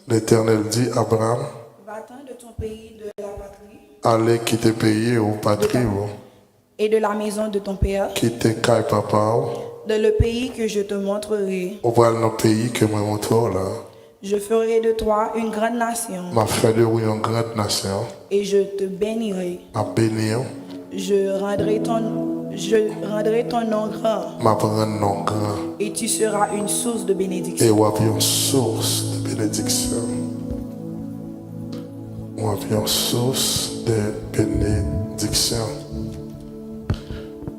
L'Éternel dit à Abraham, va-t'en de ton pays, de la patrie, allez quitter pays ou patrie ou et de la maison de ton père, quitter Kai Papa de le pays que je te montrerai. ou voir le pays que moi montre là. Je ferai de toi une grande nation, M'a fait de vous une grande nation, et je te bénirai. m'a bénir, Je rendrai ton nom grand, m'a prendre nom grand et tu seras une source de et bénédiction. ou une source de bénédiction. Ou une source de bénédiction.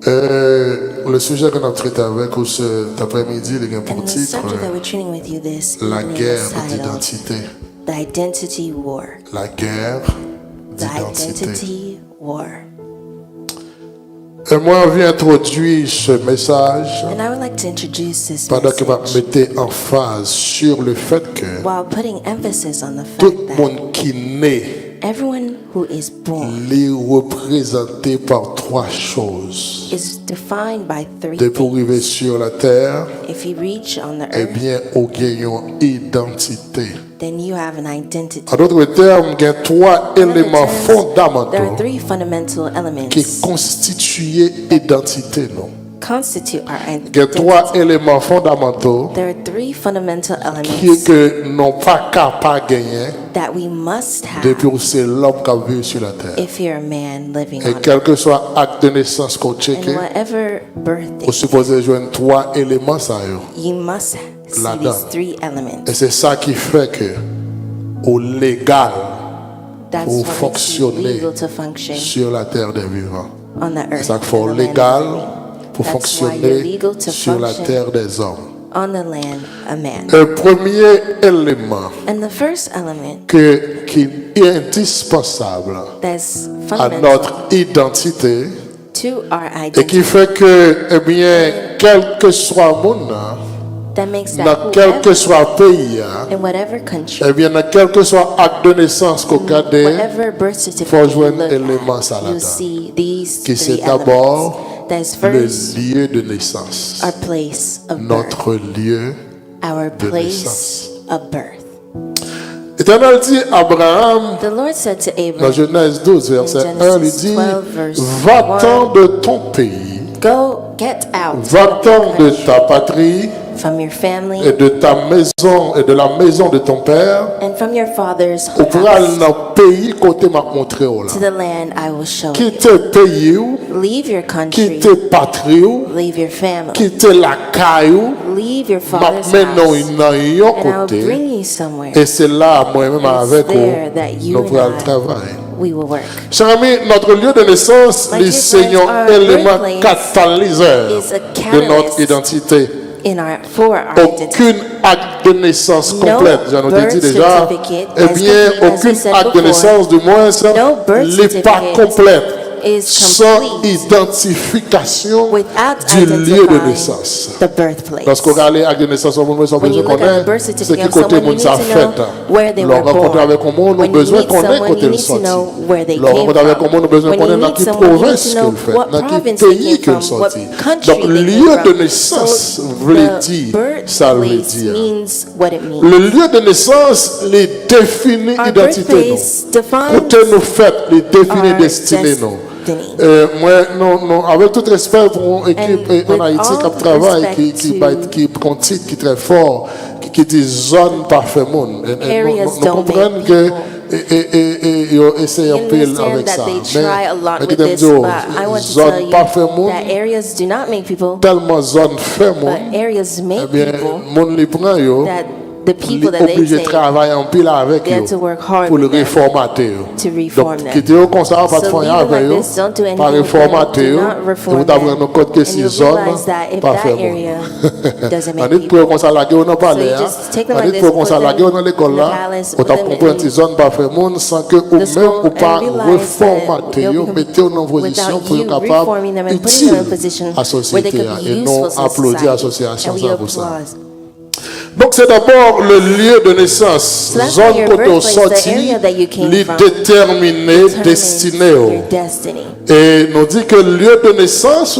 Le sujet qu'on a traité avec vous cet après-midi, il y a pour And the titre subject that we're treating with you this La evening guerre is titled d'identité. The Identity War. La guerre The d'identité. Identity War. Et moi, je viens introduire ce message And I would like to introduce this pendant que je message mettais en phase sur le fait que while putting emphasis on the tout fact le that monde qui naît everyone who is born est représenté par trois choses. is defined by three Dès pour arriver things. sur la terre, If you reach on the eh earth, bien, on gagne une identité. then you have an identity. En d'autres termes, il y a trois In other éléments terms, there are fondamentaux three fundamental qui elements constituent l'identité. constitute our Il y a trois identity. éléments fondamentaux There are three fundamental qui elements que n'ont pas capable de gagner that we must have depuis que c'est l'homme qui vit sur la terre. if you're a man living Et on quel earth. que soit l'acte de naissance qu'on check, And whatever birthday, vous supposez joindre trois éléments ça yo. you must see Là-dedans. these three elements. Et c'est ça qui fait que au légal That's pour what makes you fonctionner legal to function sur la terre des vivants. on the C'est earth. ça qu'il faut on the land of the légal living. pour That's why you're fonctionner legal to sur la function terre des hommes. on the land of man. Le premier élément And the first element qui est indispensable that's à fundamental notre identité to our et qui identity fait que, eh bien, quel que soit le monde, that makes dans that quel que whoever, soit le pays, in whatever country, eh bien, dans quel que soit acte de naissance qu'on garde, whatever birth faut certificate you joindre look élément at, ça you'll là-dedans. see these Qui c'est three d'abord elements. That's le first lieu de naissance. our place of birth, Notre lieu. our de place naissance. of birth. L'Éternel dit à Abraham, The Lord said to dans Abram, Genèse 12, verset In 1, il Genesis dit, 12, verse va-t'en 1. de ton pays, go, get out va-t'en de ta patrie from your et family de ta maison et de la maison de ton père, and from your father's ou pour aller house dans le pays côté m'a montré là. to the land I will show you. Quitte pays ou, Leave your country, quitte patrie ou, leave your family, quitte la caillou, leave your m'a father's menon house, dans un and I will côté. bring you somewhere. Et c'est là, moi-même avec there that vous, you nous and pourrons I travailler. We will work. Chers amis, notre lieu de naissance, My les dear seigneurs friends, our éléments birthplace catalyseurs is a de notre catalyst identité. For our identity. Aucune acte de naissance No complète, j'en ai birth dit déjà. certificate Eh as bien, complete, as we aucune said acte de before. naissance, du moins, ça No birth n'est pas certificate complète is sans complete identification without du lieu de identifying naissance. the birthplace. Lorsqu'on regarde les actes de naissance, on a besoin When you de look at a birth connaître ce certificate qui of côté someone, you monde need ça to fait. know where they Leur were rencontre born. avec un monde, on a When you besoin de meet connaître someone, côté you le need to sorti. know where they Leur came rencontre avec un monde, on a besoin de from. When you connaître dans meet quelle someone, you need province to qu'il know fait, what dans quel province they pays came qu'il from, what sorti. country Donc, they lieu came de from. naissance So veut the dire, ça veut birthplace dire. means what it means. Le lieu de naissance, les définit Our identité, birthplace nous. defines Côté nous fait, les définit our destinée, nous. destiny. Moi, non, avec tout respect pour une équipe And en with Haïti all qui travaille, respect qui prend titre, qui est très fort, qui dit zone parfait monde. Areas Nous don't comprenons make que people. ils essayent un peu understand avec that ça. they try a lot with qui this, dit, but I want to tell zone you parfait monde, that areas do not make people, tellement zone fait but monde, areas eh make bien, people monde les prend yo. that the people that they obligé de take travailler en pile avec they eux have to work hard pour le with them réformater. to reform Donc, them. quitter eux comme ça, pas de So faire leave them avec like eux, this, don't do anything pas with them, réformater do eux, not et reform vous them. avez nos codes que And si you zone, realize that if pas that faire area doesn't On make dit pour people, comme ça la guerre, on n'a pas so you l'air. just take them On like dit this, pour comme put ça la them guerre dans l'école in the là, palace, on put t'a them compris une in zone pas faire monde sans que ou the même school ou pas and realize that reformater they'll eux, become- mettez eux en position without pour you être capable reforming them and putting them in a position utile à la where they société could be et non useful to applaudir society. l'association And we ça pour ça. applaud. Donc c'est d'abord le lieu de naissance, So that's zone where your côté birthplace, sorti, the area that you came les from, déterminer determines destiné. your destiny. Et nous dit que le lieu de naissance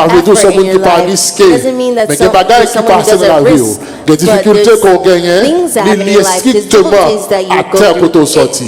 pas veut dire effort que in qui your pas life risqué. doesn't mean that Mais il y a des bagages qui someone who passent dans la doesn't vie. risk. Des But difficultés there's qu'on gagne, things that happen in liées your life, there's strictement difficulties that you à go terre through. pour te sortir.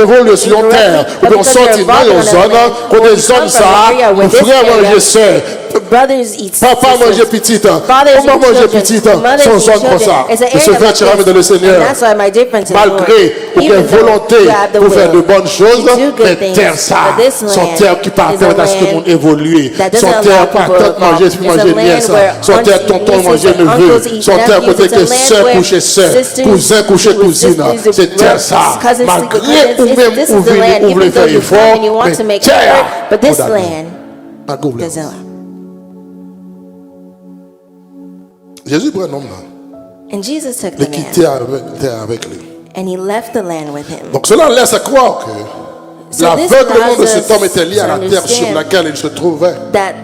évoluer sur une terre, ou bien sortir dans une zone, quand des zones ça, nous frères manger ça, brothers eat Papa sisters. mangeait petite. Fathers Maman eat mangeait children. petite. Mothers Son eat zone comme children. ça. It's an Il se area fait like tirer this. de le And Seigneur. that's why my difference in the Lord. Malgré aucune Even though volonté you have the pour faire de will bonnes choses, to do good mais things, terre ça, but this son land terre qui is permet a à ce que le monde land évolue. that Son doesn't terre allow pas people to tête manger, evolve. puis It's a manger land bien ça. where Son terre aunties, tonton nieces, manger and neveu. uncles eat Son terre nephews. côté It's a que land sœur where coucher sœur, sisters cousin coucher sleep with cousine. sisters, C'est terre ça. cousins sleep with Malgré cousins. ou même This is ou the land, voulez even though faire you effort, come and you want mais to make terre. effort, but this condamné. land Pas de problème. doesn't allow. Jésus prend un homme là. And Jesus took Il the man quittait avec lui. and he left the land with him. Donc cela laisse croire que So this l'aveuglement de allows cet homme us était lié à la to terre sur understand laquelle il se trouvait. That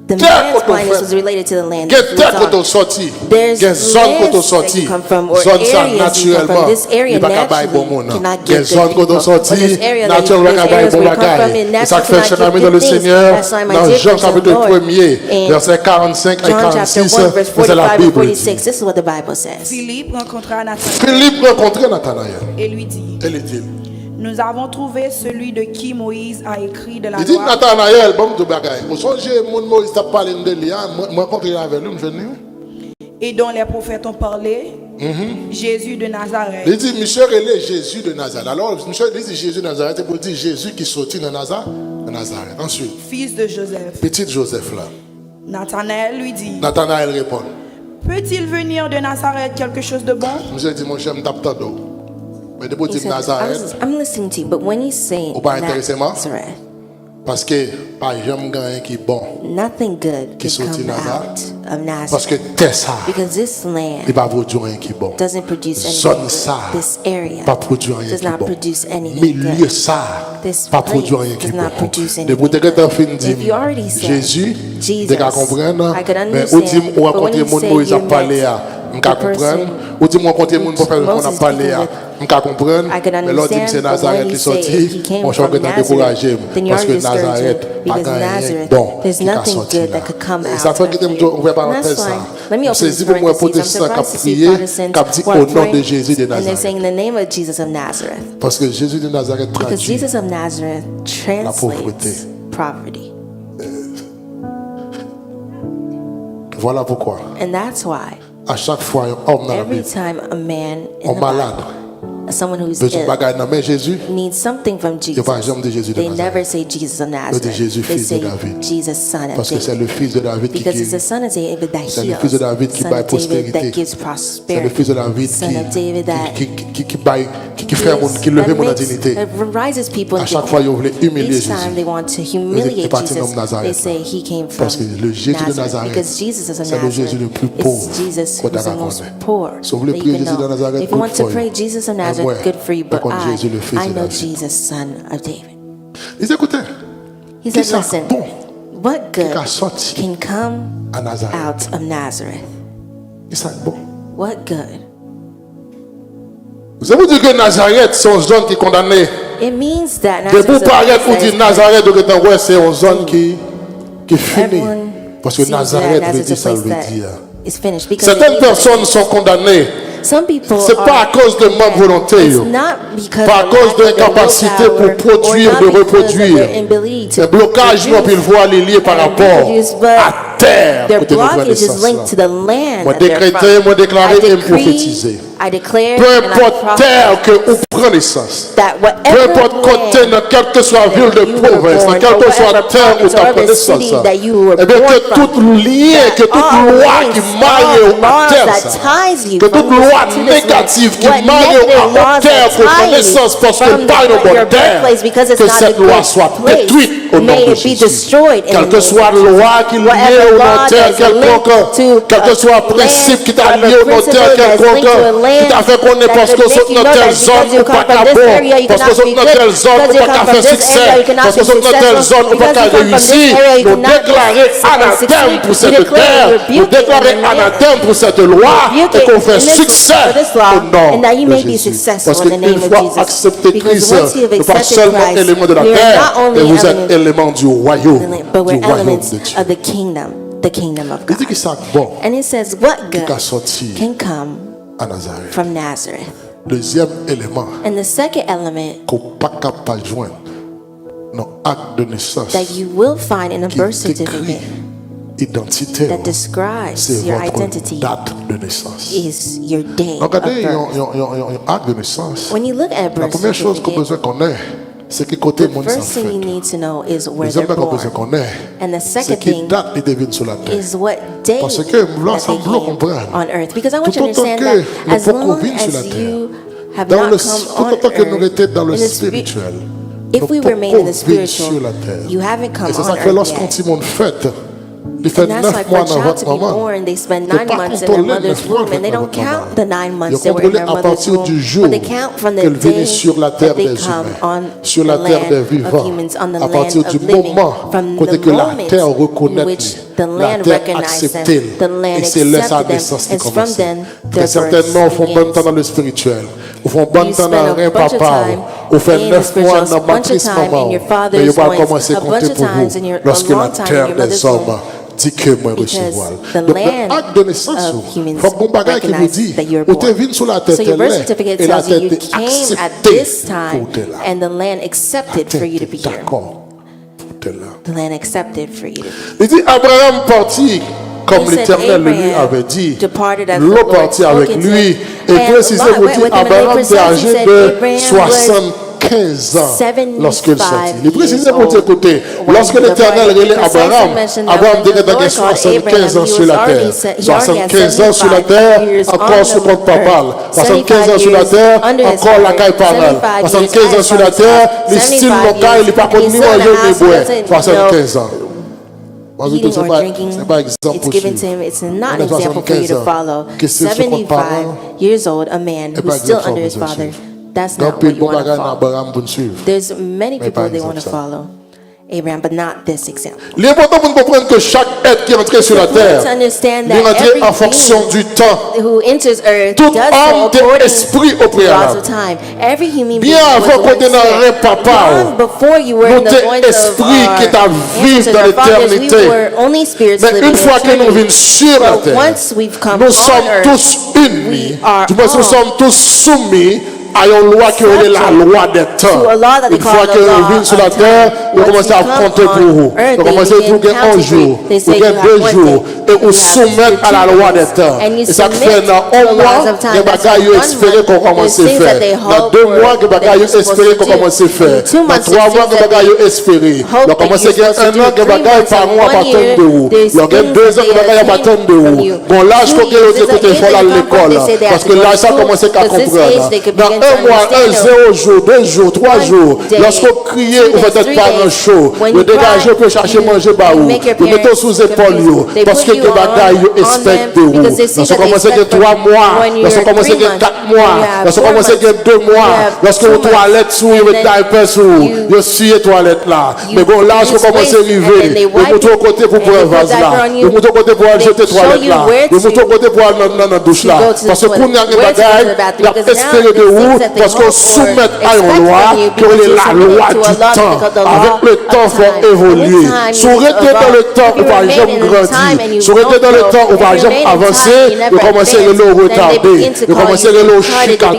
the Terre man's qu'on blindness fait. was related to the land Quelle that he terre was qu'on on. sorti, There's quelle zone qu'on lands that sorti, you come from, or zone ça areas you come naturellement, from. This area il va pas bon naturally monde. cannot Quelle get zone good qu'on people. sorti, But this area that naturellement there's va pas areas bon where you come from, bagaille. and Et ça naturally fait cher cannot ami get dans le good things. Seigneur, That's why my dans Jean difference in chapitre the Lord. 1er, In versets 45 et John chapter 46, 1, verse c'est la 45 and Bible. 46, this is what the Bible says. Philippe rencontra Nathanaël Philippe rencontrait Nathanaël. et lui dit, Et il dit, nous avons trouvé celui de qui Moïse a écrit de la il dit loi. Nathanaël, bon de bagaille. Vous songez, mon Moïse t'a parlé de lui, moi rencontré avec lui, je venu. Et dont les prophètes ont parlé, Jésus de Nazareth. Il dit, monsieur relais Jésus de Nazareth. Alors, monsieur dit Jésus de Nazareth, c'est pour dire Jésus qui sortit de Nazareth. Ensuite, Fils de Joseph. petit Joseph là. Nathanaël lui dit, Nathanaël répond. peut-il venir de Nazareth quelque chose de bon? Monsieur dit, mon cher, je tape d'eau. Mais de He dire said, Nazareth, I'm listening to you, but when he's saying Ou pas intéressément? Nazareth, parce que pas jamais gagné qui est bon. nothing good Qui can sortit come Nazareth? out of Parce que Nazareth. t'es ça. Because this Il land va produire rien qui est bon. doesn't produce Zone anything ça. good. This area Pas produire rien does qui est not bon. produce anything Milieu good. ça. This Pas place produire rien qui est does not bon. produce De anything vous dire que fin If you already said Jésus, Jesus, de qu'à comprendre, I could mais understand, ou dit ou but when rencontrer you mon say Moïse a you parlé met à, m'ka the person comprendre, ou dit moi rencontrer mon pour faire qu'on a Moses parlé à, speaking m'ka comprendre, I could mais l'autre dit c'est understand, but Nazareth when qui you say sorti, he came mon cher que from t'as Nazareth, découragé then you're parce que already discouraged Nazareth pas because gagné Nazareth, bon there's qui a nothing sorti good là. that could come Et ça out fait que of me you. ouvrir And parenthèse that's ça. fine. Let me open C'est this si pour moi parenthesis. protestant I'm qui a surprised to see prié, Protestants qui a dit who are au nom de praying, Jésus de and they're Nazareth. saying in the name of Jesus of Nazareth. Parce que Jésus de Nazareth Because traduit Jesus of Nazareth pauvreté. translates poverty. voilà pourquoi And that's why à chaque fois un homme dans la every Bible, time a man in un the malade, Bible, someone who's besoin de ill, bagaille dans mais Jésus, needs something from Jesus, pas jamais de Jésus de they Nazareth. never say Jesus of Nazareth. Jésus, They fils de say David. Jesus, son of Parce que c'est David. le fils de David qui Because it's the guérit. son of David that C'est le heals, fils de David qui son baille of David prospérité. that gives C'est le prosperity, fils de David son of David that qui fait mon qui lève mon dignité. that rises people À in chaque fois, ils dignity. voulaient humilier Each time Jésus. they want to Il humiliate partit Jesus, de Nazareth. they say he came from Parce que le Jésus de Nazareth, because Jesus is a c'est le Jésus le plus pauvre It's Jesus qu'on who's a the most rencontré. poor. Si vous voulez that prier you can Jésus de know. Nazareth, If you want good to for pray you. Jesus of Mais Nazareth, moi, good for you. But par contre, Jésus, le fils I de know David. Jesus, son of David. Ils écoutaient. He Qui said, ça listen, bon what qui good a sorti can come à Nazareth? out of Nazareth? Qui ça bon? What good? Vous avez dit que Nazareth, c'est une zone qui est condamnée. It means that De vous Nazareth paraître ou is dire Nazareth, de temps, ouais, c'est une zone qui finit. everyone Parce que sees that Nazareth veut Nazareth dire is ça a veut place dire. that is finished because Certaines it- personnes sont condamnées. some people C'est pas à cause de manque de volonté, It's yo. not because Pas à of cause lack de of their capacité willpower, pour produire, or not de because of reproduire. their inability to Le blocage, nous, produce on peut le voir les liés par and rapport reproduce, but à terre. their côté de notre blockage is naissance, linked to là. the land Moi that they're décréter, from. moi déclarer I et me decree, prophétiser. I declare, Peu and I importe prophesy terre que vous prenez naissance. that Peu whatever importe côté, land dans quelle que soit ville de that you were province, dans born, quelle or que soit whatever terre où province, tu as or pris the city naissance, that you were eh bien born que from, tout lien, que toute all loi qui links, maille all à laws terre, that ça, ties you que from toute this loi to this négative land, qui what maille negative à laws terre that pour tie connaissance parce que from pas une your bonne terre, birthplace because it's que not a cette loi good soit place. détruite au nom May de it be Jésus. destroyed in Quelle the que name soit of Jesus. loi qui est liée Whatever au law notaire that's quelconque, linked to quel que a soit land, principe qui t'a whatever lié au principle notaire that's linked quelconque, to a land qui t'a fait qu'on est that parce que could c'est make you know notre that telle zone because you ou come pas from qu'à this bon, area, you parce que cannot c'est be notre telle good. zone Because ou you pas come qu'à from faire this succès, area, you cannot parce que be c'est notre telle successful. zone ou pas Because qu'à you come from this réussir, area, you nous cannot déclarer anathème pour cette terre, nous déclarer anathème pour cette loi et qu'on fait succès au nom and that you de may be Jésus. successful Parce in the qu'une name of fois Jesus. accepté Because Christ, once you have nous pas accepted seulement Christ, éléments de la we are terre, not only mais vous êtes elements éléments du royaume, but we're du royaume elements de Dieu. of the kingdom of Il dit God. que ça bon And it says, what qui a good sorti can come à Nazareth. from Nazareth? Deuxième élément And the second element qu'on pas capable de joindre dans acte de naissance that you will find in a qui birth est écrit certificate identité, that describes c'est your votre identity date de naissance. is your day of Regardez birth. un acte de naissance. When you look at a La birth première chose qu'on a besoin certificate, qu'on ait, c'est que côté the monde s'en first thing you fait. need to know is where Deuxième they're chose qu'on a besoin born. qu'on ait, And the c'est second qui thing date ils deviennent sur la terre. is what day Parce que là, that ça they me came comprendre. on earth. Because I want you to Tout autant understand que that nous as pouvons long vivre sur la as terre, you have Dans not le, come tout on autant que nous earth, étions dans le in the spirit, spirituel, if nous we remain in pouvons the vivre sur spiritual, la terre. you haven't come Et c'est on ça que earth lorsqu'on yet. dit mon fête, il fait And that's 9 like for mois a dans child votre to be maman. born, they spend Ils 9 pas months in their contrôler mother's 9 mois womb, and they dans don't votre maman. count the 9 months Ils they were in contrôlent their à mother's partir womb, du jour but they count from the qu'elle venait day sur la that terre they des come humains, on sur the la terre des land vivants, of humans, on the à partir land du of living, moment from côté the que la moment terre in reconnaît which the la land terre recognized them, accepte the land et c'est là sa accepted them, naissance qui and from commence. then Très their certainement, birth ils font bon temps begins. dans le spirituel. Ils font bon You temps spend dans a rien bunch of papa. time Ils font in the 9 mois spiritual, dans a bunch of matrice time maman. in your Mais father's ils vont loins, commencer à a bunch compter of pour times in vous your, lorsque a la long time in terre your des mother's hommes womb. dit que moi Because recevoir. the Donc le land acte de naissance, of humans il faut qu'on bagaille qui vous recognize dit, that you're ou t'es born. venu sur la tête So your birth elle certificate et la tells you tête you est came at acceptée this time, pour t'es là. and the land accepted for you to be here. D'accord, t'es là. The land accepted for you to be here. Il dit Abraham partit comme He said l'Éternel lui Abraham avait dit. departed as the L'eau Lord partit avec spoken to lui. him. Et And précisément, Lot dit went with him, and Abraham they était precisely âgé said de Abraham was 75 ans lorsqu'il sortit. Il est 75 précisé pour years écouter. old. Lorsque l'Éternel When the relève Lord Abraham, mentioned that Abraham when était the dans Lord 75 ans called sur la Abraham, he terre. was already he already had 75 ans sur la 75 terre, years encore on sur the compte papal. earth. 75 ans sur la 75 terre, under his encore la father. caille parale. 75 75 ans sur la years terre, les 75 styles locaux, il n'est pas years, connu and ni he's still in manger the ni house, he boire. doesn't 75 ans. eating or C'est drinking, pas exemple it's pour given to suivre. him. It's not On an a example for you 75 to ans. follow. Qu'est-ce que c'est qu'on parle? 75 years old, a man Et pas who's still exemple under his pour father. suivre. That's Donc, not puis what you bon want to bagage dans follow. Abraham pour suivre. There's many Mais people pas they want to exemple ça. follow Abraham, but not this example. L'important pour nous comprendre que chaque être qui est entré sur la It's important terre, to understand il est that entré every en fonction being du temps. who enters earth Tout does so homme according de esprit au to the laws préalable. of time. Every human being Bien was avant qu'on once ait dans there. un papa, Long before you were in nous the t'es loins of esprit qui est à our vivre ancestors, dans our fathers, we l'éternité. were only spirits Mais living une fois que nous in venons sur la But terre, once we've come nous on sommes earth, tous unis. we are Du moins, nous all sommes tous soumis à une loi qui est la loi des temps. to a law that they Une call fois the que law nous venons sur la of terre, time. nous Once commençons à you come compter on pour vous. earth, Nous they commençons à begin trouver un counting. jour, They say ou you bien have 2 one jours, day, et you vous have soumettre à your la 2 loi days. des temps. And you Et ça fait submit dans to un the mois, laws of time. les That's bagailles one espérés month. qu'on commence à There's things that faire. they Dans hope 2 for, mois, les that bagailles you're supposed espérés to qu'on do. commence à faire. In 2 Dans months, 3 there's mois, things les that bagailles they espérés. hope Donc, that commencez you're à supposed to un an, do. les 3 bagailles months par and mois, 1 par tonne year, de haut. there's Donc, il y a things 2 ans, that les they bagailles par obtain tonne de from haut. you. Bon, là, je 2 crois que years, les écoutez, il faut aller à l'école. Parce que là, ça commence à comprendre. Dans un mois, 1, 0 jour, 2 jours, 3 jours, lorsqu'on crie, vous faites être pas un chaud. Vous dégagez pour chercher manger par où. Vous mettez sous épaule. Parce que les bagailles expectent de vous. Lorsqu'on commence à 3 mois, lorsqu'on commence à 4 mois, lorsqu'on commence à 2 mois, lorsque vos toilettes sont, vous diapers sont, vous essuyez les toilettes là. Mais bon, là, je commence à arriver. Vous mettez au côté pour prendre un vase là. Vous mettez au côté pour aller jeter les toilettes là. Vous mettez au côté pour aller dans la douche là. Parce que pour nous, il y a des bagailles, il y a espéré de vous, parce qu'on soumet à une loi, qui est la loi du temps. Avec le temps, il faut évoluer. Si vous restez dans le temps, vous ne pouvez jamais grandir. Si vous restez dans le temps, vous ne pouvez jamais avancer. Vous commencez à le retarder. Vous commencez à le chicata.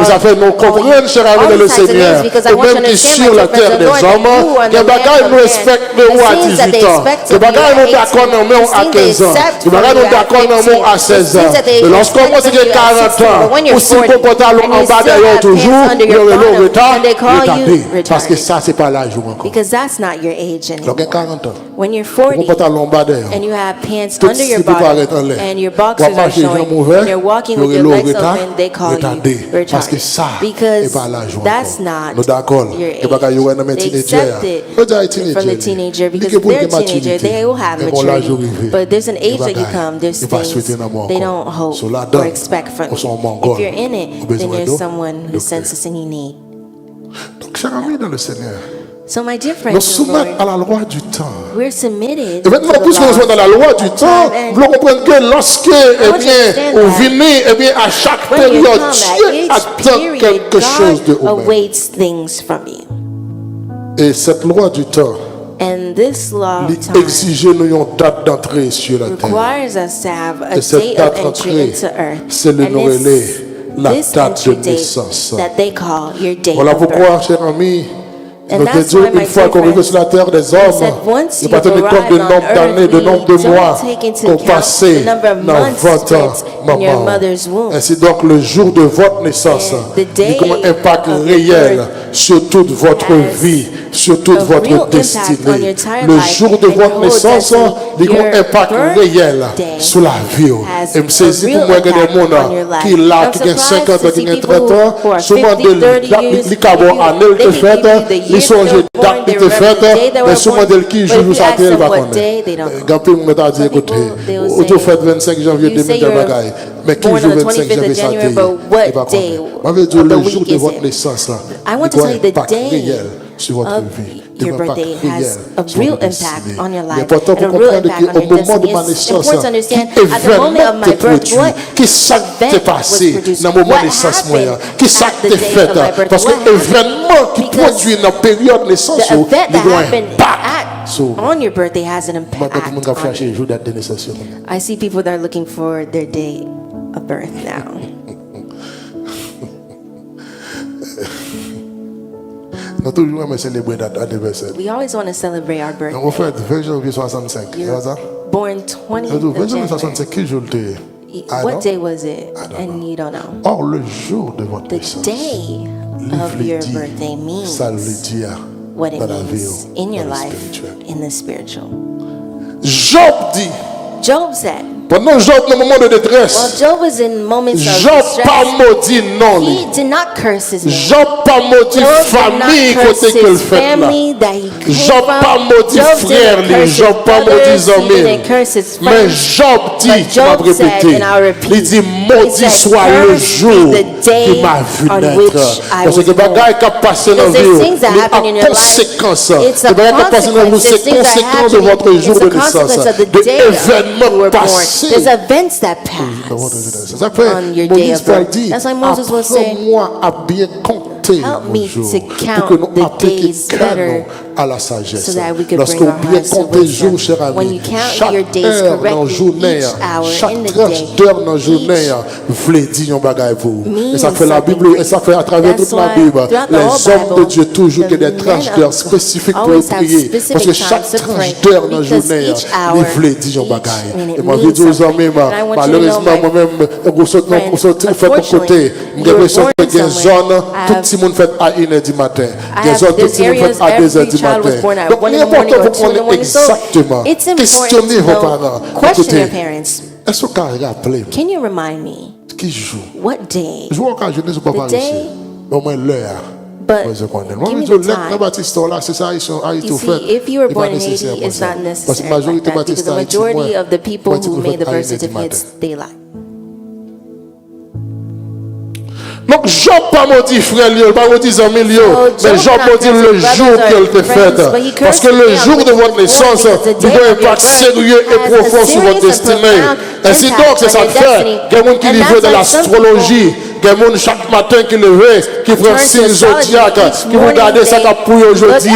Vous avez nous comprendre, cher ami de le Seigneur. Ou même qui sur la terre des hommes, les bagailles nous respectent nous à 18 ans. Les bagailles nous d'accord nous à 15 ans. Les bagailles nous d'accord nous à 16 ans. Et lorsqu'on commence à 40 ans, ou si vous portez en bas derrière toujours, vous aurez le retard, retardé. Parce que ça, c'est pas l'âge encore. Because that's not your age anymore. Donc, 40 ans. When you're Vous 40 portez en bas derrière. and you have pants Tout under your si vous parlez en body l'air. and your Vous boxers are marchez showing jambes ouvertes, and you're walking vous with aurez your le legs retard, open, they call retardé. you Parce que retarded. ça, Because c'est pas l'âge that's encore. not Nous d'accord. your Les bagailles, vous avez age. un They teenager. accept it Vous avez un from the teenager because Dès que they're pour a teenager, they will have Et bon, l'âge maturity. arrivé. But there's an Les age that you bagailles, come, there's il va things souhaiter un amour they encore. don't hope So là-dedans, or expect from on s'en you. mongole. If you're in it, Au then besoin there's d'eau, someone who de senses and you need. Donc, cher ami dans le Seigneur, So my dear nous friends, in the soumettons à Lord, la loi du temps. we're submitted Et to maintenant, the puisque nous law sommes dans la loi du of temps, time, vous comprenez que lorsque, want you to bien, understand vous that venez, bien, à chaque when you période, come Dieu at attend each quelque period, chose de God vous-même. awaits things from you. Et cette loi du temps, And this law of il time exige nous une date d'entrée sur la terre. requires us to have a Et cette day of date entry d'entrée, into earth. c'est le And relais, la this date entry de date naissance. that they call your day Voilà of birth. pourquoi, cher ami, And Donc that's Dieu, why my une fois dear qu'on arrive friends, sur la terre des said, hommes, once il you va tenir compte arrive du on nombre d'années, earth, du nombre de don't mois take into qu'on account passait the number of dans months votre spent in your maman. mother's womb. Ainsi donc, le jour de votre naissance, And the il day a un impact of your réel birth sur toute votre has vie, sur toute a votre real impact on destinée. your entire Le life jour de and votre your whole naissance, destiny. il a un Your impact réel birthday sur la vie. has Et me saisis a pour real moi que des impact gens on your life. qui là, I'm qui ont surprised 50 to ans, qui see ont people 30 ans, who are souvent 50, 30 years, les cabons années they que can fait, give you the les year songes they were born, date they de remember the day fait, they mais were souvent born, de qui but joue if you ça ask tel them va what day, they connaître. don't know. Gampé me t'a dit Some écoutez, people, they will auto say, fait 25 janvier you say 2000 you're bagaille, mais qui born joue on the 25 25th janvier of ça January, il but what va day connaître. Moi veut dire of the le week jour de is votre it? naissance là. I want to il tell you the impact day réel sur votre of vie. your Il impact birthday réel has a sur real votre impact destinée. on your Il est life important and a pour real comprendre impact on qu'au your moment de destiny. ma It's naissance, important to understand qui at the moment événement of my t'est birth, produit, what qui ça event t'est was passé produced, dans le moment what de naissance moyen, happened qui ça at the t'est day fait, of my birth, parce que what happened? l'événement qui Because produit dans la période de naissance, the event il that a un happened impact sur vous. on your birthday has an Moi, quand tout le monde a impact on cherché you. le jour de la naissance, I see people that are looking for their day of birth now. nous toujours aimé célébrer notre anniversaire. We always want to celebrate our Donc, on birthday. fait 20 janvier 65, c'est ça? Born Nous 20th disons, 20 of janvier January. 65, quel jour t'es? Ah, What non? day was it? I don't And you don't know. Or, le jour de votre The naissance, day livre of le your dit, birthday means ça le dit what it dans la vie, means in your dans le life, spirituel. in the spiritual. Job dit, Job said, pendant Job, dans le moment de well, détresse, Job was in moments of Job pas distress. maudit non. He did not curse his name. Job pas maudit Job did famille not curse côté que le his fait là. family that he came Job from. pas maudit Job frère, didn't lui. curse his Job pas maudit brothers. He amis. didn't curse his Mais friends. Job dit, But tu m'as Job said, répété, and I'll repeat, il dit he maudit said, soit le "Cursed jour be the day qui m'a vu on naître. which I Parce was que born." bagaille qui a passé dans la Because there's vie, things that mais happen in your en life, conséquence, it's a les bagailles qui a passé dans la vie, consequence. c'est There's things that conséquence de happen. votre jour It's de a naissance, consequence of the de day you événements were born. passés. There's events that Dans votre pass. naissance. Ça fait, on your day Moïse of Paul birth. dit, That's why Moses will say, apprends-moi à bien compter help vos me jours, to pour count que nous the appliquions days better à la sagesse. so that we could Lorsque bring vous our bien hearts to comptez wisdom. jour, cher When ami, you count chaque your days heure dans la correctly, journée, each hour chaque in the tranche day, d'heure dans la journée, each vous dire un bagage pour vous. means Et ça fait la something Bible, et great. ça fait à travers That's toute la why Bible, throughout the les whole hommes de Bible, Dieu toujours the qu'il y ait des men tranches of d'heures God spécifiques pour always have prier. Parce que specific chaque times to tranche pray, d'heure dans la because journée, each hour, il voulait dire un each bagage. minute Et moi, je means dis aux something. hommes, And I want you to know, malheureusement, my moi-même, on saute friend, fait mon côté. unfortunately, J'ai you were l'impression born que il y a une somewhere. zone, tout le monde fait à 1h du matin. Il y a une zone, tout there's le monde areas fait à 2h every du child was born matin. at Donc, 1 il in est the morning important or pour 2 in the qu'on morning. So exactement. it's important Questionnez to vos know, parents. question Écoutez, your parents. est-ce qu'on peut rappeler Can you remind me qui joue? what day? Je vois quand je ne suis pas The par day, ici. Au moins l'heure. but Moi, je connais. Moi, give me je the dis, les time. baptistes là, c'est ça, ils sont You tout see, fait. if you were Il born pas in nécessaire Haiti, pour it's ça. not Parce que necessary la like majorité that, because baptiste the Haïti, majority moi, of the people moi, who tu made the fais à birth 1h du matin. certificates, they lie. Donc, Job pas maudit frère, il pas maudit amis, mais Job maudit le jour qu'elle te fait. Parce que le jour de votre naissance, il a un impact sérieux et profond sur votre destinée. Ainsi donc, c'est ça que fait. Il y a des gens qui livrent de l'astrologie. Il y a des gens chaque matin qui levent, qui prennent signe zodiac, qui vont regarder ça qu'a pour aujourd'hui.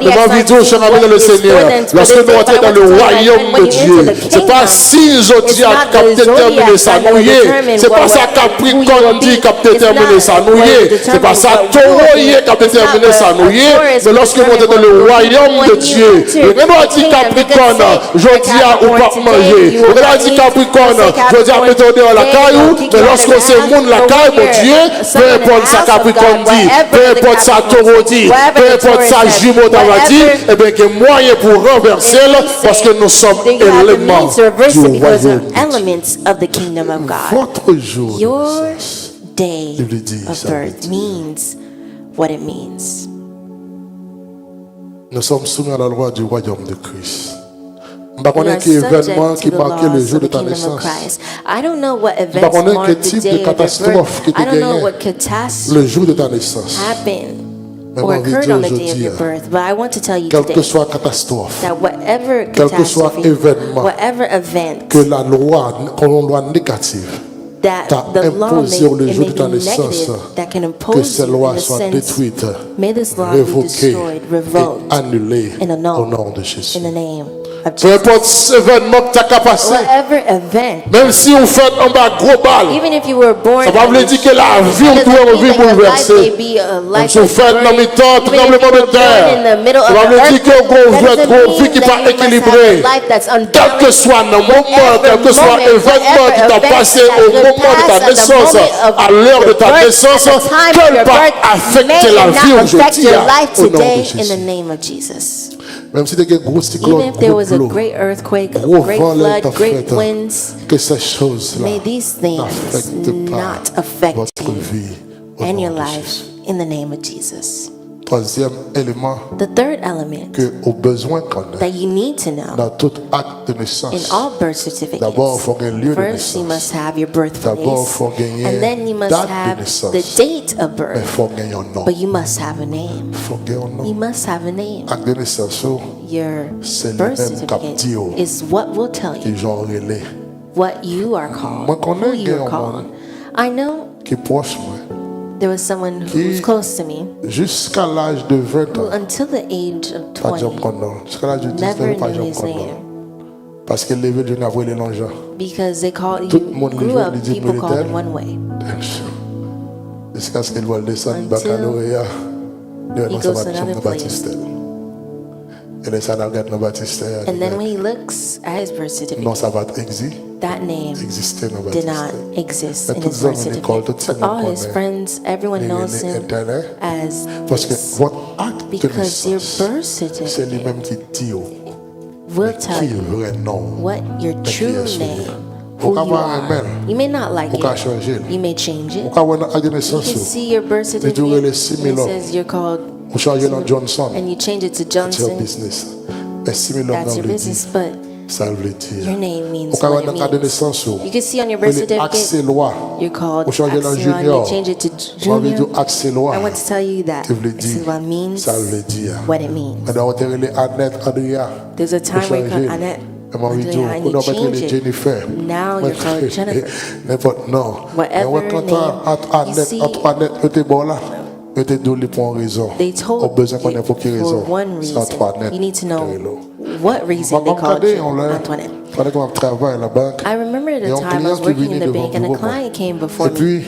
Devant vidéo, cher ami dans le Seigneur. Lorsque nous entrons dans le royaume de Dieu, c'est pas signe zodiac qui a déterminé ça nouillé. C'est pas ça Capricorne dit qui a déterminé ça nouillé. C'est pas ça Taureau qui a déterminé ça nouillé. Mais lorsque nous entrons dans le royaume de Dieu, le même dit Capricorne, je dis à ou pas manger. Le même dit Capricorne, je dis à mettre dans la caillou. Mais lorsque c'est monde la caille, mon Dieu, peu importe ça Capricorne dit, peu importe ça Taureau dit, peu importe ça Jumeau d'Ava dit, eh bien, qu'il y a moyen pour renverser parce que nous sommes Then you have the éléments means to reverse it du because royaume. of elements of the kingdom of God. Votre jour de Your naissance, day Bible dit, of ça birth means what it means. nous sommes soumis à la loi du royaume de Christ. Je ne sais We pas are quel événement subject qui to the marquait le laws jour of de the ta kingdom of naissance. Christ. I don't know what Je ne sais events pas mark quel the type day de of your catastrophe birth. que I tu don't know gagnais what catastrophe le jour de ta naissance. happened Mais or moi, je occurred dis on the day of aujourd'hui, your birth. But I want to tell you quelle que today soit la catastrophe, that whatever quel que soit catastrophe, événement, whatever event que la loi, qu'on loi négative, that t'a the law imposé may, le it jour may de ta be naissance, negative, that can que impose ces you lois in a soient sense. détruites, May this law be révoquées destroyed, et revoked, annulées and au annulled nom de Jésus. in the name of Peu Jesus. importe événement que tu as passé, Whatever event, même si on fait un bas global, even if you were born, ça va vous dire que la vie it ou doit doesn't une vie mean that your life may bouleversée. be a Même life si on of fait un mi-temps, glory. Even if tremblement you de were born in the terre, middle ça of va the vous dire earth, qu'on that veut doesn't être vie mean qui that pas you must have a équilibrée. life that's Quel que unbalanced. soit le moment, quel que soit Whatever l'événement qui t'a moment, passé whatever au event moment de ta that could naissance, pass at the moment of à l'heure de your ta birth, naissance, at the time of qu'elle your pas birth, affecter may la it vie not affect aujourd'hui your life au nom de today in Jésus. the name of Jesus. Même si tu as un gros cyclone, Even if there gros was a flot, great earthquake, gros great vent là, flood, t'as great fait, winds, que ces choses-là may these things n'affectent pas not affect votre you vie au and nom your de life Jésus. in the name of Jesus. Troisième élément The third element que au besoin qu'on a that you need to know dans tout acte de in naissance, all birth certificates, d'abord, il faut un lieu de first you naissance. must have your D'abord, birthplace, faut gagner and then you must date de have naissance. the date of Mais il birth, faut gagner un nom. but you must have a name. Il faut gagner un You nom. must have a name. Acte de naissance, Your c'est le birth même cap certificate Dio is what will tell qui you j'en relais, what you are called, Moi, connais who you un are called. I know qui est proche moi. there was someone who was Qui- close to me Jusqu'à l'âge de 20 who, ans, until the age of pas de 20, job nom. Jusqu'à l'âge de 19 never ans, pas de knew job his nom. name Parce que levé de n'avoir les longs gens. because they called Tout you le monde grew lui up. dit People called militaire. him one way. Jusqu'à ce qu'il va descendre Until baccalauréat. he Non, ça goes va to être another dans place. Baptiste. Et là, ça n'a pas dans Baptiste. And then when he looks at his birth Non, certificate, ça va exister that name dans did Baptiste. not exist Mais in tous his les birth hommes de l'école, certificate. tous But les all hommes his connaissent. friends, everyone Les knows him Internet. as Parce que this. votre acte de Because your naissance, birth c'est certificate lui-même qui dit will tell qui est you le vrai nom. what your qui true est celui-là. name, Vous who pouvez you avoir un are. mail. You may not like Vous pouvez it. changer. You may change Vous it. pouvez avoir un acte de You naissance. can see your birth Les jours, certificate. les and 6 000 it ans. says you're called, Vous changez dans Johnson. and you change it to C'est un Johnson. business. Mais 6 000 ans, That's on your veut business, dire. but Ça veut dire. your name means Vous pouvez what avoir un it acte de means. naissance. You can see on your birth Vous accès certificate, loi. you're called Vous changez dans Axion, junior. you change it to On veut Junior. dire accès loi. I want to tell you that Ça veut this is dire. what it means, Ça veut dire. what it means. Maintenant, on va dire les Annette, Andrea. There's a time where you're called changer. Annette, Et moi, je dis, Andrea, and on you va mettre change les it. Jennifer. Now you're called Jennifer. N'importe, non. Whatever Et ouais, quand name entre you Annette, see, entre Annette, eux, t'es bon là. Eux, t'es doué pour une raison. They told Au besoin qu'on ait pour quelle you raison. for one C'est reason. entre Annette. You need to know et l'autre. what reason they called you Antoinette. Pendant qu'on travaille à la banque. I remember at Et a un time I client was qui working venait in the devant bank and a moi. client came before me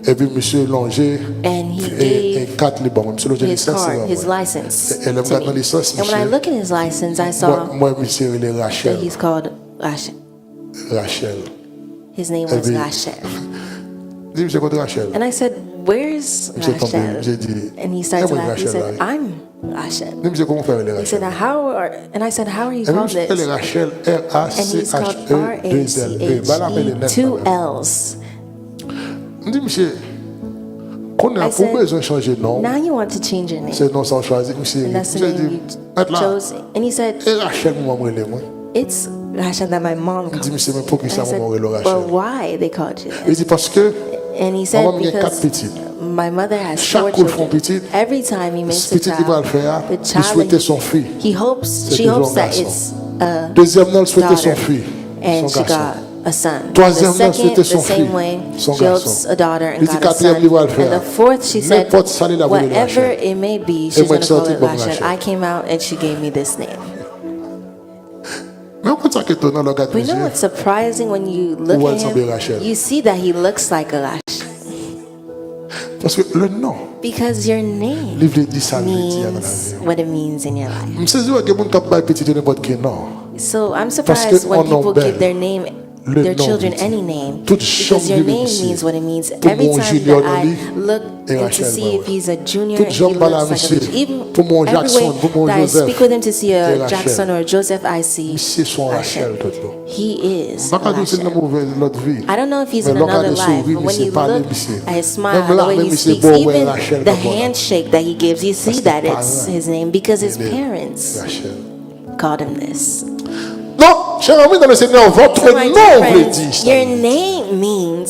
Et puis, monsieur Langer, and he et gave 4 libres. Monsieur Langer, his licence, card, c'est his vrai. license Et le to gars dans me. licence, And when I monsieur. look at his license, I saw Moi, monsieur, il est that Rachel. he's called Rachel. Rachel. His name was Every- Rachel. Dis, monsieur, quoi de Rachel? And I said, "Where's Monsieur tombé, j'ai Rachel?" dit, And he started to Eh oui, laugh. He Rachel, said, là. "I'm Rachel." Dis, monsieur, comment faire les He said, Rachel? and I said, "How are you Et même called si elle est this?" Rachel, And he's called R-A-C-H-E-2-L-E. Bah, là, elle est R-A-C-H-E, nette, 2 là. L's. Dis, monsieur, qu'on a I pour said, besoin de changer de nom. Now you want to change your name. C'est non sans choisir. Monsieur, And that's the monsieur name dit, you être là. chose. And he said, Et Rachel, moi, moi, moi. "It's Rachel that my mom Il called." dit, monsieur, mais pour qui And ça, I said, moi, moi, "But Rachel? why they called you Il that?" dit, parce que And he said, maman, il y a 4 "Because petites. my mother has 4 Chaque coup, le font children. petit. Every time he makes Ce a petit qui va le child, faire, the il child souhaitait that son fils. he hopes, C'est she toujours hopes un that garçon. it's a Deuxième, elle souhaitait son daughter, fils. and Son she garçon. got a son. Troisième, The elle second, souhaitait the son same fils. way, Son she garçon. hopes a daughter and Il dit, got a quatrième, son. il va le faire. And the fourth, she said, N'importe ça, il a voulu le whatever Rachel. it may be, Et she's moi, going to je call sortis it pour Rachel. Rachel. I came out and she gave me this name. Mais on peut s'en étonner, le gars de But you know Dieu. what's surprising when you look Où at elle semble him? Rachel. You see that he looks like a Rachel. Parce que le nom, Because your name livre dit ça, il dit dans la means vie. what it means in your life. Je sais que les gens qui ont petit de n'importe quel nom. So I'm Parce surprised que when on people nomme give their name, le their nom children dit. any name, Toute because chambre your de name ici. means what it means. Pour Every mon time junior that I Noli look et and to Rachel, see ouais, if he's a junior, Toute he jambe à la looks like a monsieur. even Pour mon every Jackson, way pour mon that I Joseph speak with him to see et a Rachel. Jackson or a Joseph, I see C'est son Rachel, tout là. he is Pas quand c'est une Rachel. mauvaise l'autre vie. I don't know if he's Mais in l'autre a another des life, souris, but when monsieur, you parler, look monsieur. at his smile, Même the là, way même he monsieur, speaks, bon, ouais, even Rachel, the comme voilà. handshake that he gives, you see Parce que that it's parents, his name because his il est parents Rachel. called him this. Non, cher ami dans le Seigneur, votre So my nom dear veut friends, dire your ça. name means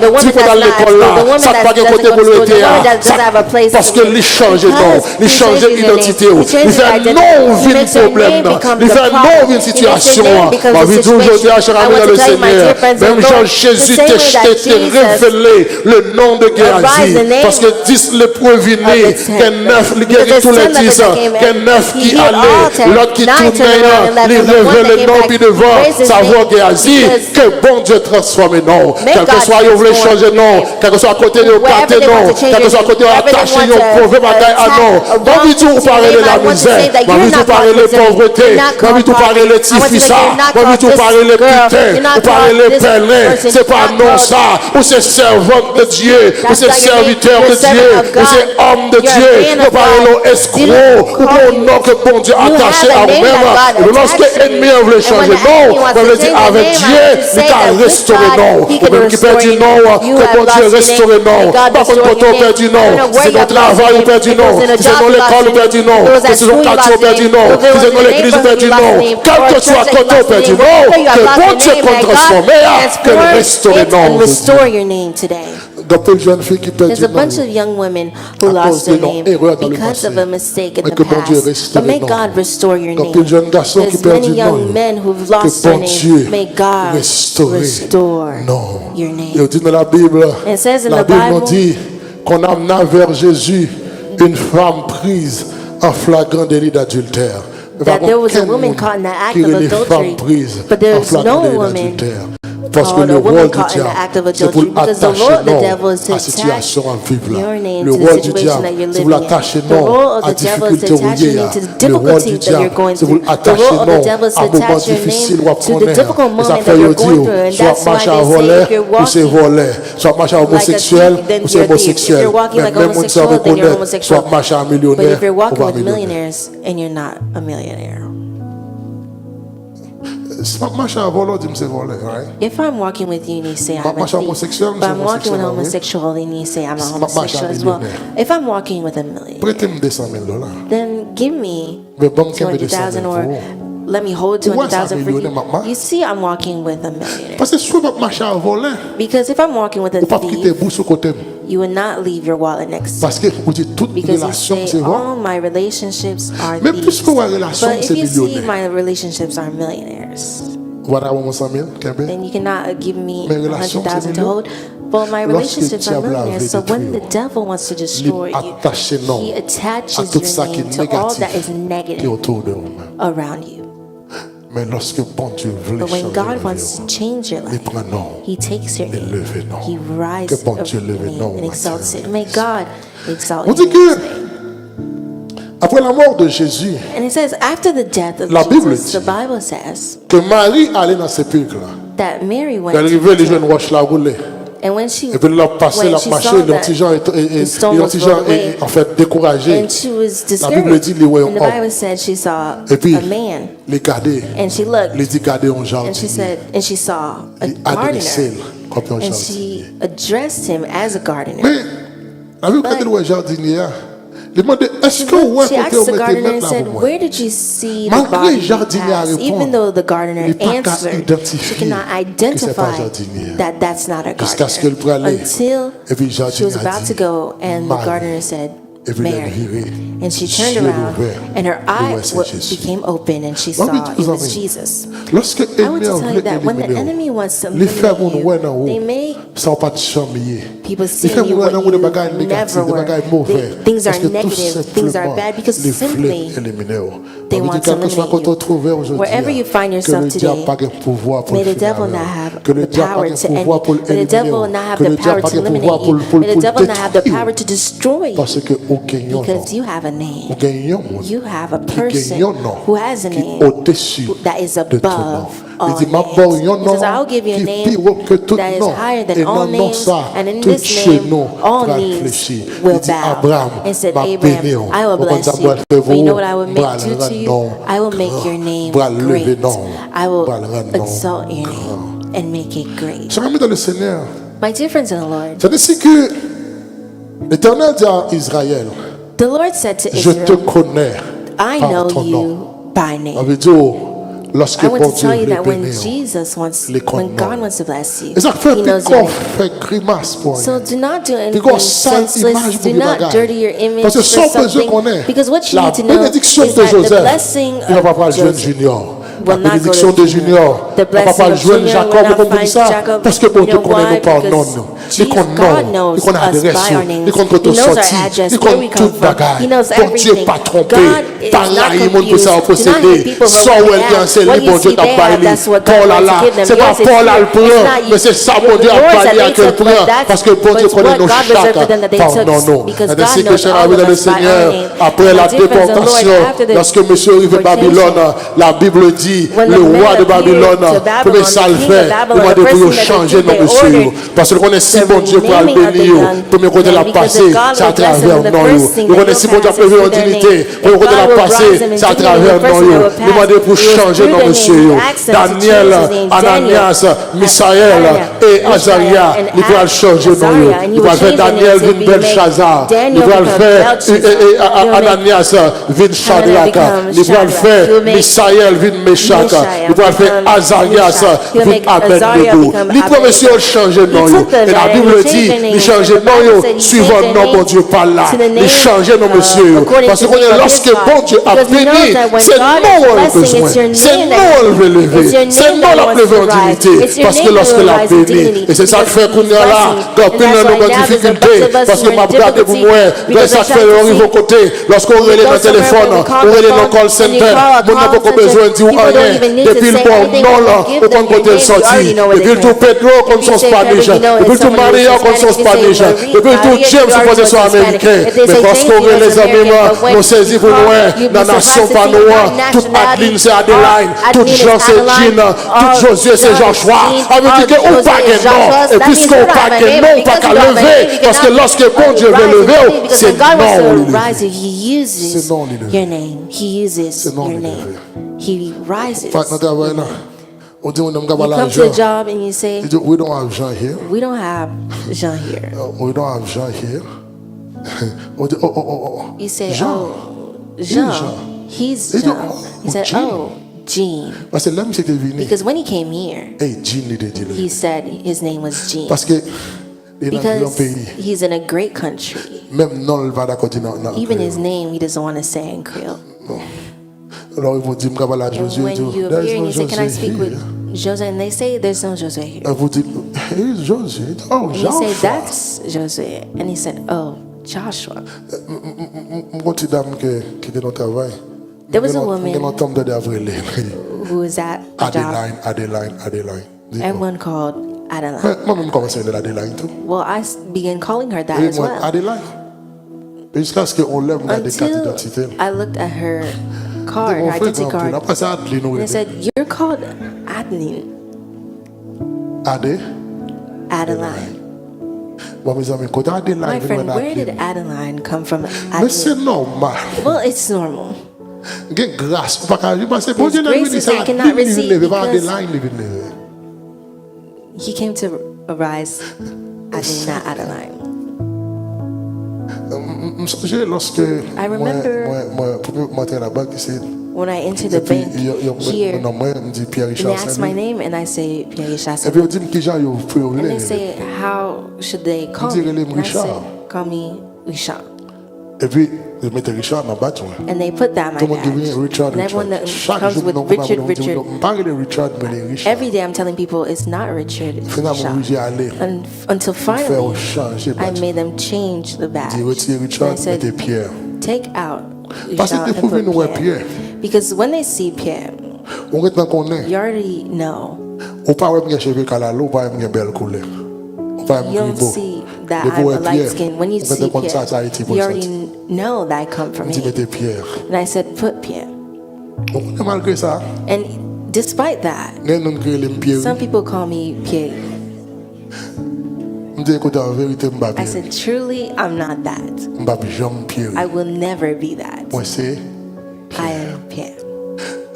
The woman Dis-moi dans that's not l'école at school, the là, woman ça that pas de doesn't côté go pour to le school, the woman that théâtre. doesn't have a place Parce que il change non, il change l'identité. Il fait non vin problème, il fait non vin situation. Ma vie d'aujourd'hui, cher ami dans le Seigneur, même Jean Jésus t'a révélé le nom de Géasi. Parce que 10 lépreux venaient, qu'un 9 qui guérit tous les 10, qu'un 9 qui allait, l'autre qui tournait, il révèle le nom puis devant savoir Géasi, que bon Dieu transforme non. Quel que soit vous voulez changer non, quel que soit à côté de pâté non, quel que soit à côté attaché non, pauvre bagaille à non. Pas du tout parler de la misère, pas du tout parler de la pauvreté, pas du tout parler de tifo, fils ça, moi tu parles les putains, ou parler les pèlerins, c'est pas non ça, ou c'est servante de Dieu, ou c'est serviteur de Dieu, ou c'est homme de Dieu, ou parler escroc, ou bon nom que bon Dieu attaché à vous-même. Et lorsque l'ennemi veut changer non, on veut dire avec Dieu, il t'a restauré non. Ou même qui perdit non, que bon Dieu restauré non. Par contre, quand on perd du non, c'est notre travail ou perd du non, c'est dans l'école ou perd du non, c'est dans le quartier ou perd du non, c'est dans l'église ou perd du non. Quel que soit quand on perd du non, que bon Dieu qu'on transforme, que le restaurer non. Restore your name today. D'autres jeunes filles qui perdent There's du a bunch non. of young women who lost their name because of a mistake in the past. But may God restore your name. There's many young men who've lost their name. May God restore your name. Il dit dans la Bible, It says in la the Bible nous Bible dit qu'on amena vers Jésus une femme prise en flagrant délit d'adultère. that there was a woman caught in the act of adultery, but there's no woman Parce que called le a rôle woman du caught in the act of diable, c'est pour adultery, because the attacher role of the non devil is to à attach situation en vivre là. your name Le to the rôle du situation that diable, you're c'est pour living l'attacher in. The non role of à the devil is difficulté to où attach il your y a. name to the Le rôle difficulty du that you're diable, going c'est pour through. The l'attacher role of the non devil is to à moments attach your difficiles name ou à to the connaître. difficult Et ça moment that fait you're dire, going through, and soit that's why marche à they say voler if you're ou c'est walking voler, soit marche à like a homosexuel thief, then ou c'est you're a thief. If homosexuel. you're walking like Même on homosexual, savait then you're connaître, homosexual. soit marche à But millionnaire if you're ou walking pas with millionnaire. millionaires and you're not a millionaire. Soit marche à voler, on dit que c'est voler, right? If I'm walking with you and you say I'm a Marche à homosexuel, thief, but I'm walking with a homosexuel, homosexual and you say I'm a Marche à homosexual as well. millionnaire. If I'm walking with a millionaire, Prêtez-moi $200,000. then give me Mais bon, qu'il y ait 200,000 200,000 or pour let me hold Pourquoi ça 200,000 for millionnaire, maman? you. You see, I'm walking with a millionaire. Parce que si vous marchez à voler, Because if I'm walking with a vous ne pouvez pas quitter thief, vous sur côté. you would not leave your wallet next to Parce que vous dites toute because you relation, say c'est vrai. all my relationships are Mais thieves. puisque vos relations, But if c'est you see millionnaire. my relationships are millionaires, Voilà, on 100,000, Kembe. then you cannot give me Mes relations, 100,000 c'est to hold. But my Lorsque relationships are diable a millionaires. So détruit, when the devil wants to destroy you, attaché non he à attaches tout ça your qui name est to all that négatif is qui est negative autour de vous. around you. Mais lorsque bon Dieu veut But when changer God la wants to vie, change your il life, prend non. He takes your Il name, lève non. He rises Que bon up Dieu your lève name non, and exalts matin. it. May God exalt On your dit name que today. après la mort de Jésus, And it says, after the death of La Bible Jesus, dit the Bible says que Marie allait dans ce sépulcre là. that Mary went Elle to arrivait, les the jeunes tomb. roches la rouler. And when she, Et puis là, passé, when la she marché, saw les that petits gens, the stone les was petits gens, rolled away, en fait, découragés. and she was La Bible dit, discouraged. les voyons And the homme. Bible said she saw Et puis, a man, les garder, and she looked, les dit garder un and jardin. she said, and she saw a Les adresser gardener, comme un and jardin. she addressed him as a gardener. Mais, la Bible, quand elle voit jardinier, il demande, est-ce que vous She asked the gardener and said, moi? where did you see the Malgré body jardinier pass? répond, Even though the gardener il pas qu'à answered, she identifier cannot que c'est pas identify jardinier. that that's not a Jusqu'à ce qu'elle prenne gardener. aller. Until Et puis she was jardinier a about dit, to go, and the Marie. gardener said, Et puis elle Mary. virait. And she turned Yeux around, ouverts. and her Et ouais, eyes c'est Jésus. became open, and she Moi, saw oui, it vous was avez. Jesus. Lorsque I want l'ennemi to tell you veut that when the éliminer, enemy wants to les faire eliminate ouais en haut, you, they make ça va pas te chambiller. people Les see faire you ouais what en haut des you bagages négatifs, never des were. bagages mauvais. Things are Parce que tout negative, things are simplement, bad, because les simply voulaient éliminer. they On want dit to quel que soit eliminate qu'on you. te trouve aujourd'hui, Wherever you find que yourself le diable today, n'a pas de pouvoir pour may le the devil finir. not have Que le the diable n'a power pas to de end pouvoir pour you. May the devil not have que le the power diable n'a to pas de eliminate pouvoir you. pour May the devil not have the détruire. power to destroy you. Parce que au gagnant, Because you have a name. au gagnant, You have a qui person gagnant, non, who has a qui name au-dessus that is de tout nom. above Il all dit, ma names. bonne, yon He nom says, I'll give you a qui name plus haut que tout that is nom. higher than Et all non, non, names, ça, and in tout this chez name, nous, all va knees réfléchir. will Il dit, bow. Abraham, And said, va Abraham, bénir. I will Au bless contraire, you. va le faire But you know vous, what I will va make do le to you? rendre I will make grand. your name Va le lever great. nom. I will Va le rendre nom exalt your grand. name and make it great. Chers amis dans le Seigneur, My dear friends in the Lord, c'est ainsi que l'Éternel dit à Israël, the Lord said to je te Israel, connais I par know ton nom. you by Ça name. veut dire, lorsque I want bon to Dieu tell you veut that when bénir, Jesus wants, les when connaît. God wants to bless you, et ça fait He knows qu'on your name. fait grimace pour So rien. do not do Puis anything qu'on sale image senseless. pour Do les not bagages. dirty your image Parce que for son besoin qu'on something. est, Because what you la need to know bénédiction is de that the Joseph, blessing il ne va pas of jouer Joseph Junior. La will not go bénédiction to de Junior. Junior, The il ne va blessing pas of jouer Junior Jacob will not comme find ça. Jacob. Parce que bon You Dieu know connaît why? nous par nom. Because Il connaît God nous, knows il connaît us l'adresse, by our names. il connaît He tout knows our sorti, address, il where we connaît come tout from. bagaille. He knows Bon Dieu everything. pas trompé. God is Par là, not il monde pour confused. ça Do not posséder. hate people for Sans what ou they elle have. c'est What lui, you bon Dieu see t'a they have, baillé. that's what God Paul là wants là, to give them. c'est pas Yours is Paul là here. le It's prend, not you. mais c'est ça mon Dieu a Yours baillé that à they quel took, but point. that's Parce que bon Dieu what connaît nos God reserved for them that they chaque took, pardon. because Et ainsi God que knows cher all ami of dans le us by our Seigneur, name. après My la dear friends in the Lord, déportation, after the lorsque monsieur est arrivé à Babylone, la Bible dit dit, when le the man roi de appeared Babylone, to pour Babylon, ça the le king fait, of Babylon, demandez the first pour thing that changer they nos did, they monsieur. ordered Parce que le connaît si the bon Dieu pour le renaming of the bénir, young premier côté la men, because passer, if God c'est à will bless them, travers the nous. first thing Le that connaît si bon he'll Dieu pass peut is vivre en through their dignité, name. premier If côté la God will passer, rise them in c'est à dignity, travers the first thing nous. that will pass Demandez pour is changer through nos their name. monsieur. He asked them to Daniel, change his name. Ananias, Misaël Ananias, et Mishael, Azaria, and ils doivent changer nos. Azariah, and he Ils will doivent faire change their Daniel name to vin be Belshazzar. Ils Daniel doivent become faire Belshazzar. He'll make Ananias vin Shadrach. become Ils doivent Shadrach. faire He'll make Misaël vin Meshach. Mishael Ils doivent faire become Azarias Meshach. He'll vin make Azariah Abednego. become Les premiers Abednego. ont changé de nom. He took them Et la and Bible he dit, changed their names. ils changent de The Bible nom said he suivant changed le their nom, bon name Dieu, par là. to the name, Ils changeaient nos monsieur. according Parce to que the name of lorsque his bon God. Dieu a Because we know béni, that when c'est God non is on a blessing, besoin. it's your C'est name non on veut It's your lever. name C'est non that la wants lever to en rise. dignité. It's your Parce que name lorsque that will la rise in béni, dignity. et c'est ça que fait qu'on est Because là, he's quand blessing. pile And dans that's nos why now there's a difficultés, bunch of us parce who que are m'a in regardé pour difficulty moi, ben because ça we're fait trying le to niveau see. côté, lorsqu'on When relève you go le téléphone, somewhere, when you call on the relève phone, nos call when you center, call a on n'a call pas besoin de dire center, people don't rien. even need to Depuis le say bon anything. non là, Give autant them de côté your le name, you already sorti. know where Depuis they tout come from. Pedro comme If son you say Spanish, Pedro, you know depuis it's tout someone who's Maria comme son Hispanic. If you say Spanish, Maria, depuis tout you James already comme know son it's américain. Hispanic. If they Mais say parce James, qu'on you know les it's amis, American. But when nous saisissons you pour call, loin, you'd be la nation surprised to pas see nous, what toute nationality. Adeline c'est Adeline, toute Adeline Jean is c'est Adeline, Jean, toute all Josué c'est John Joshua. is On veut dire que all on pas Josué is qu'un nom. Joshua. Et That puisqu'on means pas you're not qu'un my nom, name, pas because qu'à you don't have my lever. name, you Parce que cannot lorsque bon Dieu veut rise in lever, dignity, because c'est when God wants non. to rise, He uses C'est non, il your name. He uses C'est non, your il name. He rises. Fait notre travail là. On dit on n'aime pas You come to l'argent. a job and you say, Il dit we don't have Jean here. we don't have Jean here. We don't have Jean here. On dit oh. You say, Jean. oh, Jean. He's He said, Jean. oh, He said, Jean. oh, Gene. Parce que l'homme c'était venu. Because when he came here, Hey, Jean il dit he said his name was Gene. parce que il est dans un Because pays. he's in a great country. Même non il va d'accord dire non. Even his name, he doesn't want to say in Creole. Alors ils vont dire m'ka parler à And Josué. when you There appear is and no you say, can I Josué speak with here. Jose? And they say, there's no Jose here. Elle vous dit hey Josué. Oh And you say, Jean. that's Jose. And he said, oh, Joshua. Mon petit dame qui était dans le travail. There was a woman Qui entend d'avril. who was at a job. Adeline. Everyone called Adeline. Moi-même commencé à l'Adeline tout. Well, I began calling her that Et as moi, well. Adeline. Jusqu'à ce qu'on lève la carte Until d'identité. I looked at her card, her On fait identity grand prix. card, Après ça, Adeline nous and it aide. said, you're called Adeline. Adeline. Bon, mes amis, quand Adeline My friend, vient where did Adeline. Adeline come from? Mais c'est Adeline. normal. Well, it's normal. Il y a grâce. Pas qu'à lui, parce que bon Dieu n'a There's vu graces ça. that you cannot Il receive lever, pas because- Adeline, il lever. He came to arise, Adeline, not Adeline. Je me souviens lorsque remember- moi à la banque, c'est When I entered et the puis bank here, non, moi je me dis Pierre and they Richard asked my Saint-Louis. name, and I say Pierre Richard Et puis on Saint-Louis. dit que gens yo peut And they lever. say, how should they call Dis me? relève And I Richard. said, call me Richard. Et puis je mettais Richard dans bâton. And they put that Tout on le my monde dit badge. Richard. And everyone that Chaque comes jour with non Richard, Richard. pas de Richard mais les Richard. Every day I'm telling people it's not Richard, it's Finalement j'ai Richard. allé Until faire finally, changer I badge. made them change the badge. Dis retirer And I Richard, said, mettez Pierre. take out Parce Richard que and pour put nous ouais Pierre. Pierre. Because when they see Pierre, On est dans connaît. you already know. On pas ouais bien cheveux calalo, pas bien belle couleur. On pas You bien don't beau. see that Mais I'm pour a light Pierre, skin. When you on va see dire comme ça, ça a été Pierre, pour you ça. already know that I come from On dit him. mettez Pierre. And I said, put Pierre. On est malgré ça. And despite that, Nous créons les Pierre. some people call me Pierre. On dit écoute en vérité m'ba I Pierre. said, truly, I'm not that. M'ba Jean Pierre. I will never be that. Moi c'est I am Pierre.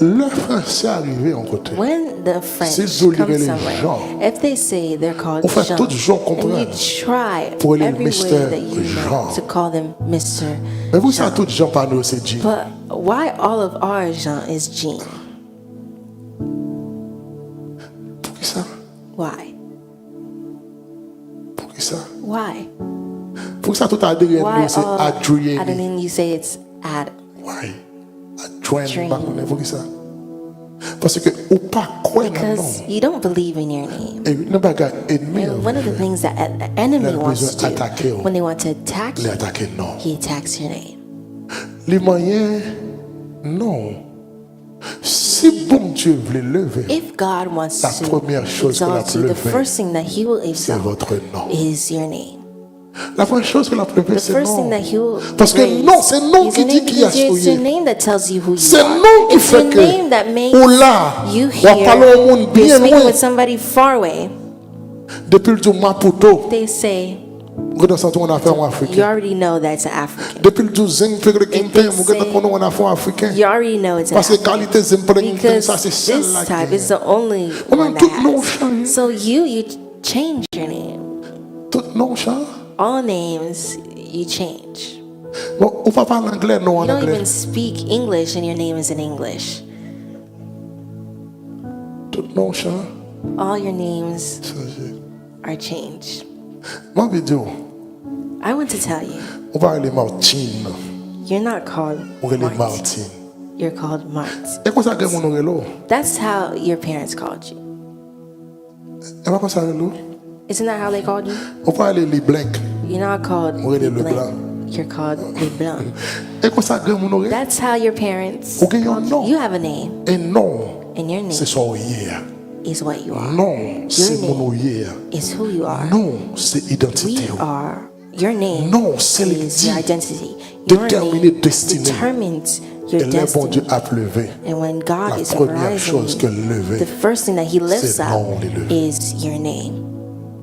le français arrivé en côté. When the French C'est joli, come mais les somewhere, gens- if they say they're called On fait Jean, tout Jean and you comprendre. try Pour les every way Mr. that you know Jean. to call them Mr. Mais vous savez Jean. tous Jean par nous c'est Jean. But why all of our Jean is Jean? Pour qui ça? Why? Pour qui ça? Why? Pour ça tout adrien Why nous c'est all Adrien. Adeline, you say it's Ad. Why? Adrien Adrien. pas connaît pour qui ça? Parce que ou pas quoi non. Because you don't believe in your name. Et une bagarre ennemi. And one of the things that the enemy Là, wants to attaquer, do when they want to attack Les you, attaquer non. he attacks your name. Les moyens non. Si bon Dieu veut lever, If God wants La to première chose qu'il a exalt you, the levé, first thing that he will c'est exalt votre nom. is your name. La première chose que la première The c'est first thing non. that he will Parce que raise non, c'est non is qui your dit name, qui a because it's your soyé. name that tells you who you C'est are. non qui It's fait your que name that makes ou là, you on va parler au monde hear. bien You're speaking loin. with somebody far away. Depuis le jour Maputo, They say, on a fait un you africain. already know that's an African. Depuis le jour Zing fait le Quintin, on a fait un africain. You already know it's an Parce que African. qualité Zing pour le Quintin, Because ça c'est celle this là. type is the only On a one tout that nom has. changé. So you change your name. Tout nom changé. All names you change. Bon, on va parler anglais, non en You don't anglais. even speak English and your name is in English. Tout nom changé. All your names are changed. Mon vidéo, I want to tell you, on va aller Martine. you're not called On va aller Mart. Martine. You're called Mart. Et comment ça que mon orelo? That's how your parents called you. Et comment ça orelo? Isn't that how they called you? On va aller les blancs. You're not called Oui, le Leblanc. Blanc. You're called Leblanc. Et comment ça que mon orelo? That's how your parents Ok, un called you. nom. You have a name, Et non, and your c'est name son hier. is what you are. Non, c'est mon hier. Is who you are. Non, c'est We identité. are. Your name Non, c'est le is your dit. identity. Your Déterminer name destinée. determines your Et le bon Dieu destiny. a levé. And when God La is première chose que arising, levé, the first thing that He lifts c'est up non, les levé. is your name.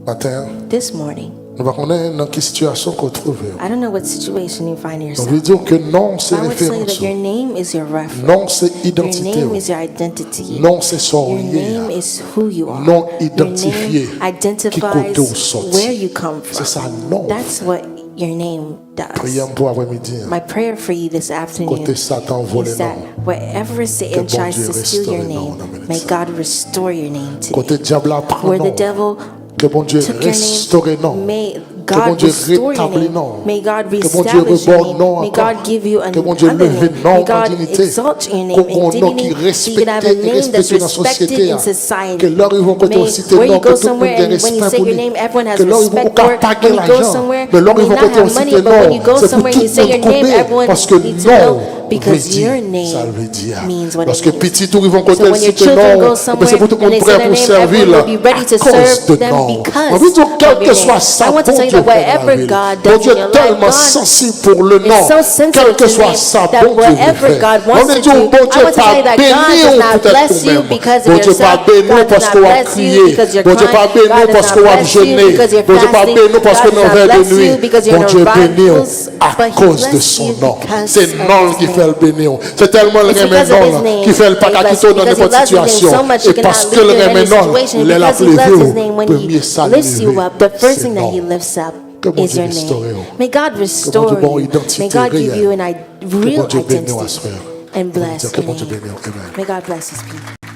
Matin, This morning, nous va connaître dans quelle situation qu'on trouve. I don't know what situation you find On yourself. veut dire que non, c'est I would say référence. that your name is your reference. Non, c'est Your identité. name is your identity. Non, c'est son Your hier. name is who you are. Non Your identifié. name identifies Qui côté sorti. where you come C'est ça, from. non. That's what your name does. Prions pour après-midi. My prayer for you this afternoon Côté Satan vole is that non. wherever Satan bon tries Dieu to steal your restaure name, non, dans la may minute. God restore your name Côté today. diable apprend Where the non. devil Que bon Dieu took your restaure name, non. may Que bon God Dieu restore your rétablit name. non. May God Que bon Dieu reestablish your reborde name. non May encore. God give you Que bon Dieu another leve name. non May en God dignité. exalt your name Qu'on in ait un nom qui dignity. So you can have a respecté et name that's respecté dans la respected société. in Que society. là ils vont côté May, cité where non you que go tout le somewhere monde ait and when you respect say pour your lui. name, everyone has Que là ils vont respect pas for it. paquer When you go l'argent. somewhere, Mais là you ils may vont not côté have cité money, but when you non. go C'est pour somewhere tout and you say le your monde name, couper. everyone Parce que needs to know non. because your ça name veut dire. means what Parce it que means. petit tour ils vont So côté when your cité children non. go Et somewhere c'est pour tout le and monde they prêt say their pour name, servir everyone là. will be ready to À cause serve de them non. because On veut dire of quel your que name. soit ça, I want to bon tell you Dieu that fait dans la wherever ville. God Bon does Dieu in your est life, tellement God sensible pour le is nom. so sensitive Quel que to soit name ça, that bon Dieu le whatever fait. God On wants est to dit, do, bon I Dieu want to pas tell you that béni God does ou not peut-être bless you vous-même. because Bon of Dieu pas yourself. béni God parce does qu'on not va bless you crier. because you're Bon Dieu pas crying. béni God parce does qu'on not va bless you jeûner. because you're Bon Dieu pas fasting. béni parce God qu'on does est not envers de bless nuit. you because you're Bon in Dieu a béni rivals, à but He cause de bless son you nom. because C'est of non His qui name. fait le bénir. C'est tellement le It's remet because of His non name qui fait le that He blesses pacatito you, dans because He n'importe loves His name situation. so much Et you cannot parce que leave le you in remet any non, situation. il est la Because He loves His name, when premier He salut lifts you up, the first c'est thing that non. He lifts up Que bon is Dieu your restaure. name. May God restore Dieu bon you. identité May God give réelle. you a Que real bon Dieu bénisse identity à soi. and bless Que your bon Dieu name. bénisse. Amen. May God bless His people.